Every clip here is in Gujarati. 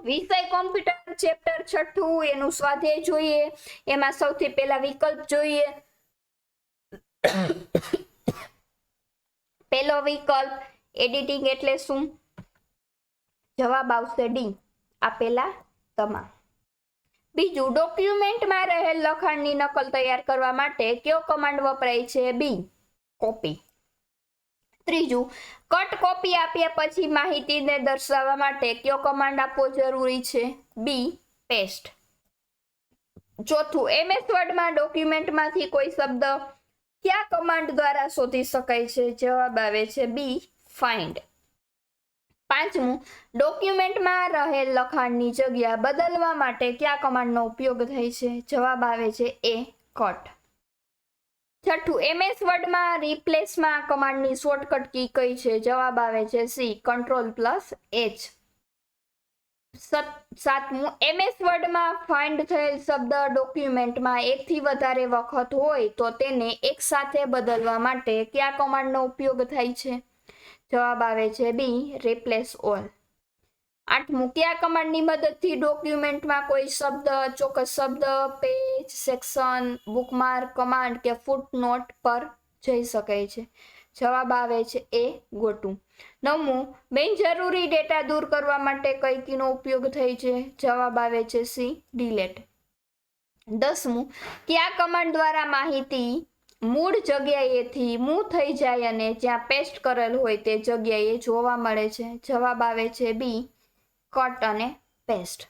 વિષય કોમ્પ્યુટર ચેપ્ટર 6 એનું સ્વાધ્યાય જોઈએ. એમાં સૌથી પહેલા વિકલ્પ જોઈએ. પહેલો વિકલ્પ એડિટિંગ એટલે શું? જવાબ આવશે ડી, આપેલા તમામ. બીજું, ડોક્યુમેન્ટમાં રહેલ લખાણની નકલ તૈયાર કરવા માટે કયો કમાન્ડ વપરાય છે? બી, કોપી. ત્રીજું, કટ કોપી આપ્યા પછી માહિતીને દર્શાવવા માટે કયો કમાન્ડ આપવો જરૂરી છે? બી, પેસ્ટ. ચોથું, MS વર્ડમાં ડોક્યુમેન્ટમાંથી કોઈ શબ્દ કયા કમાન્ડ દ્વારા શોધી શકાય છે? જવાબ આવે છે બી, ફાઇન્ડ. પાંચમું, ડોક્યુમેન્ટમાં રહેલ લખાણની જગ્યા બદલવા માટે કયા કમાન્ડનો ઉપયોગ થાય છે? જવાબ આવે છે એ, કટ. છઠ્ઠું, MS વર્ડમાં રિપ્લેસમાં કમાન્ડની શોર્ટકટ કી કઈ છે? જવાબ આવે છે સી, Ctrl+H. સાતમું, MS વર્ડમાં ફાઇન્ડ થયેલ શબ્દ ડોક્યુમેન્ટમાં એકથી વધારે વખત હોય તો તેને એક સાથે બદલવા માટે કયા કમાન્ડનો ઉપયોગ થાય છે? જવાબ આવે છે બી, રિપ્લેસ ઓલ. આઠમું, કયા કમાન્ડની મદદથી ડોક્યુમેન્ટમાં કોઈ શબ્દ, ચોક્કસ શબ્દ, પેજ, સેક્શન, બુકમાર્ક, કમાન્ડ કે ફૂટનોટ પર જઈ શકાય છે? જવાબ આવે છે એ, ગો ટુ. નવમું, બિનજરૂરી ડેટા દૂર કરવા માટે કઈ કીનો ઉપયોગ થાય છે? જવાબ આવે છે સી, ડિલીટ. 10મું, કયા કમાન્ડ દ્વારા માહિતી મૂળ જગ્યાએથી મૂવ થઈ જાય અને જ્યાં પેસ્ટ કરેલ હોય તે જગ્યાએ જોવા મળે છે? જવાબ આવે છે બી, કટ અને પેસ્ટ.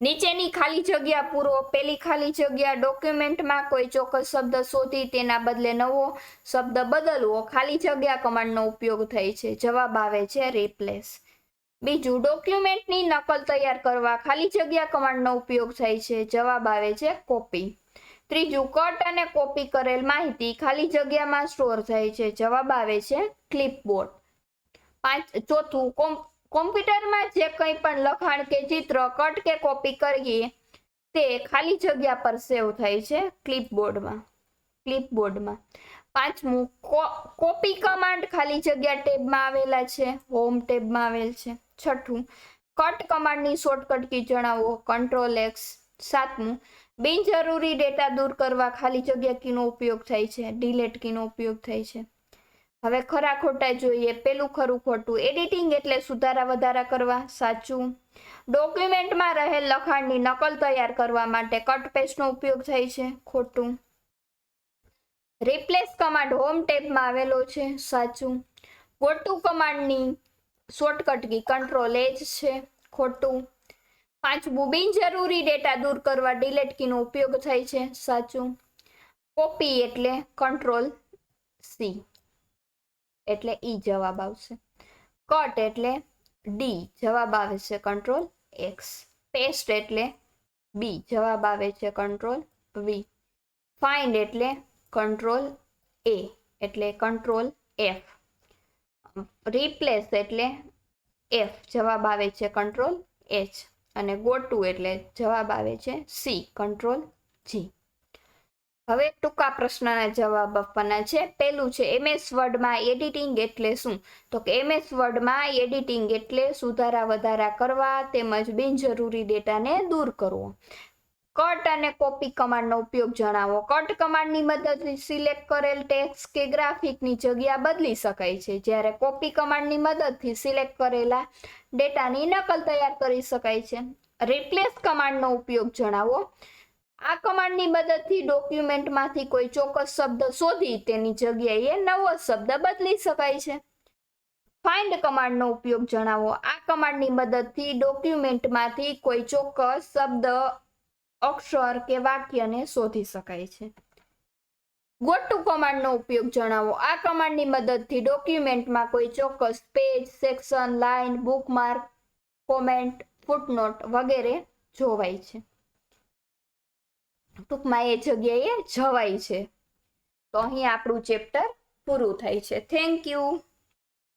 નીચેની ખાલી જગ્યા પૂરો. પેલી ખાલી જગ્યા, ડોક્યુમેન્ટમાં કોઈ ચોક્કસ શબ્દ શોધી તેના બદલે નવો શબ્દ બદલવો ખાલી જગ્યા કમાન્ડનો ઉપયોગ થાય છે? જવાબ આવે છે રિપ્લેસ. બીજું, ડોક્યુમેન્ટની નકલ તૈયાર કરવા ખાલી જગ્યા કમાન્ડનો ઉપયોગ થાય છે? જવાબ આવે છે કોપી. ત્રીજું, કટ અને કોપી કરેલ માહિતી ખાલી જગ્યામાં સ્ટોર થાય છે? જવાબ આવે છે ક્લિપબોર્ડ. ચોથું, કોમ્પ્યુટરમાં જે કંઈ પણ લખાણ કે ચિત્ર કટ કે કોપી કરીએ તે ખાલી જગ્યા પર સેવ થાય છે? ક્લિપબોર્ડમાં. પાંચમું, કોપી કમાન્ડ ખાલી જગ્યા ટેબમાં આવેલા છે? હોમ ટેબમાં આવેલ છે. છઠ્ઠું, કટ કમાન્ડની શોર્ટકટ કી જણાવો? Ctrl+X. સાતમું, બિનજરૂરી ડેટા દૂર કરવા ખાલી જગ્યા કીનો ઉપયોગ થાય છે? ડિલીટ કીનો ઉપયોગ થાય છે. હવે ખરા ખોટા જોઈએ. પેલું ખરું ખોટું. એડિટિંગ એટલે સુધારા વધારા કરવા, સાચું. ડોક્યુમેન્ટમાં રહેલ લખાણની નકલ તૈયાર કરવા માટે કટ પેસ્ટનો ઉપયોગ થાય છે? ખોટું. રિપ્લેસ કમાન્ડ હોમ ટેબમાં આવેલો છે? સાચું. ગો ટુ કમાન્ડની શોર્ટકટ કી Ctrl+H છે? ખોટું. પાંચમું, બિનજરૂરી ડેટા દૂર કરવા ડિલીટ કીનો ઉપયોગ થાય છે? સાચું. કોપી એટલે Ctrl+C એટલે ઈ જવાબ આવશે. કટ એટલે ડી, જવાબ આવે છે Ctrl+X. પેસ્ટ એટલે બી, જવાબ આવે છે Ctrl+V. ફાઇન્ડ એટલે Ctrl+A એટલે Ctrl+F. રિપ્લેસ એટલે F, જવાબ આવે છે Ctrl+H. અને ગો ટુ એટલે જવાબ આવે છે સી, Ctrl+G. હવે ટૂંકા પ્રશ્નના જવાબ આપવાના છે. પહેલું છે, MS વર્ડમાં એડિટિંગ એટલે શું? તો કે MS વર્ડમાં એડિટિંગ એટલે સુધારા વધારા કરવા તેમજ બિનજરૂરી ડેટાને દૂર કરવો. કટ અને કોપી કમાન્ડનો ઉપયોગ જણાવો. કટ કમાન્ડની મદદથી સિલેક્ટ કરેલ ટેક્સ્ટ કે ગ્રાફિકની જગ્યા બદલી શકાય છે, જ્યારે કોપી કમાન્ડની મદદથી સિલેક્ટ કરેલા ડેટાની નકલ તૈયાર કરી શકાય છે. રિપ્લેસ કમાન્ડનો ઉપયોગ જણાવો. આ કમાન્ડની મદદથી ડોક્યુમેન્ટમાંથી કોઈ ચોક્કસ શબ્દ શોધી તેની જગ્યાએ નવો શબ્દ બદલી શકાય છે. ફાઇન્ડ કમાન્ડનો ઉપયોગ જણાવો. આ કમાન્ડની મદદથી ડોક્યુમેન્ટમાંથી કોઈ ચોક્કસ શબ્દ, અક્ષર કે વાક્યને શોધી શકાય છે. ગો ટુ કમાન્ડનો ઉપયોગ જણાવો. આ કમાન્ડની મદદથી ડોક્યુમેન્ટમાં કોઈ ચોક્કસ page, section, line, bookmark, comment, footnote વગેરે જોવાય છે. ટૂંકમાં એ જગ્યાએ જવાય છે. તો અહીં આપણું ચેપ્ટર પૂરું થાય છે. Thank you.